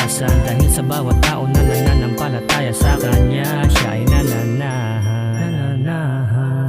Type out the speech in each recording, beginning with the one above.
kaligtasan. Dahil sa bawat tao na nananampalataya sa Kanya, Siya ay nananahan.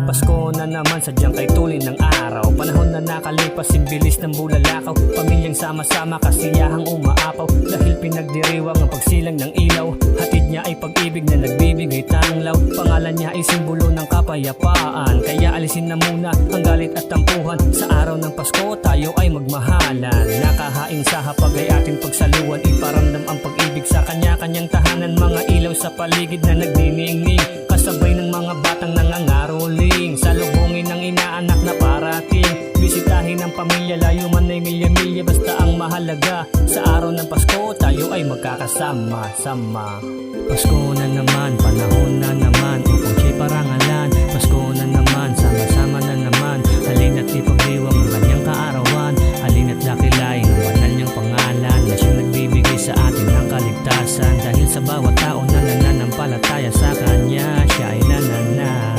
Pasko na naman, sadyang kay tuloy ng araw. Panahon na nakalipas, imbilis ng bulalakaw. Pamilyang sama-sama, kasiyahang umaapaw. Dahil pinagdiriwang ang pagsilang ng ilaw. Hatid niya ay pag-ibig na nagbibigay tanglaw. Pangalan niya ay simbolo ng kapayapaan. Kaya alisin na muna ang galit at tampuhan. Sa araw ng Pasko tayo ay magmahalan. Nakahain sa hapag ay ating pagsaluan. Iparamdam ang pag-ibig sa kanya-kanyang tahanan. Mga ilaw sa paligid na nagdiningning, kasabay ng mga batang nangangaroling. Salubungin ng inaanak na parating. Bisitahin ang pamilya, layo man ay milya-milya. Basta ang mahalaga, sa araw ng Pasko tayo ay magkakasama-sama. Pasko na naman, panahon na naman, upang siya'y parangalan. Pasko na naman, sama-sama na naman. Halina't ipagdiwang ang kanyang kaarawan. Halina't dakilain ang banal niyang pangalan, na siyang nagbibigay sa atin ng kaligtasan. Dahil sa bawat tao na nananampalataya sa Kanya, Siya ay nananahan.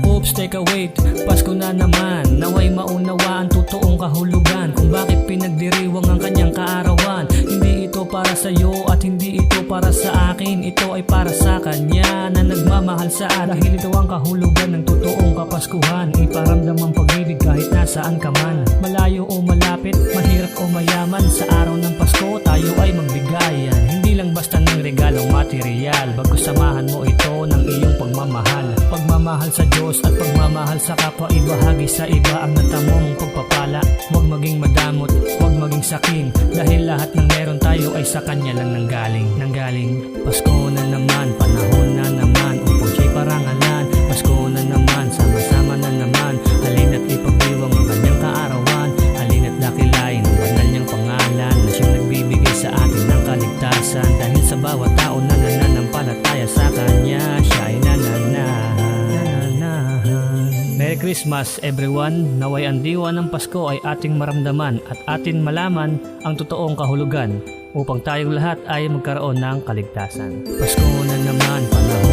Oops, take a wait, Pasko na naman. Naway maunawa ang totoong kahulugan, kung bakit pinagdiriwang ang kanyang kaarawan. Hindi ito para sa iyo at hindi ito para sa akin. Ito ay para sa Kanya na nagmamahal sa atin. Dahil ito ang kahulugan ng totoong kapaskuhan. Iparamdam ang pag-ibig kahit nasaan ka man. Malayo o malapit, mahirap o mayaman, sa araw ng Pasko tayo ay magbigayan. Hindi lang basta ng regalong material, bagkus samahan mo ito ng iyong pagmamahal. Pagmamahal sa Diyos at pagmamahal sa kapwa, ibahagi sa iba ang natamo mong pagpapala. Huwag maging madamot, huwag maging sakim, dahil lahat ng meron tayo ay sa Kanya lang nanggaling. Pasko na naman, panahon na naman, upang siya'y parangalan. Pasko na naman, sama-sama na naman. Halina't ipagdiwang ang kanyang kaarawan. Halina't dakilain ang banal niyang pangalan, na siyang nagbibigay sa atin ng kaligtasan. Dahil sa bawat tao na nananampalataya sa Kanya, Siya ay nananahan. Merry Christmas everyone! Naway ang diwa ng Pasko ay ating maramdaman at atin malaman ang totoong kahulugan, upang tayong lahat ay magkaroon ng kaligtasan. Pasko na naman, panahon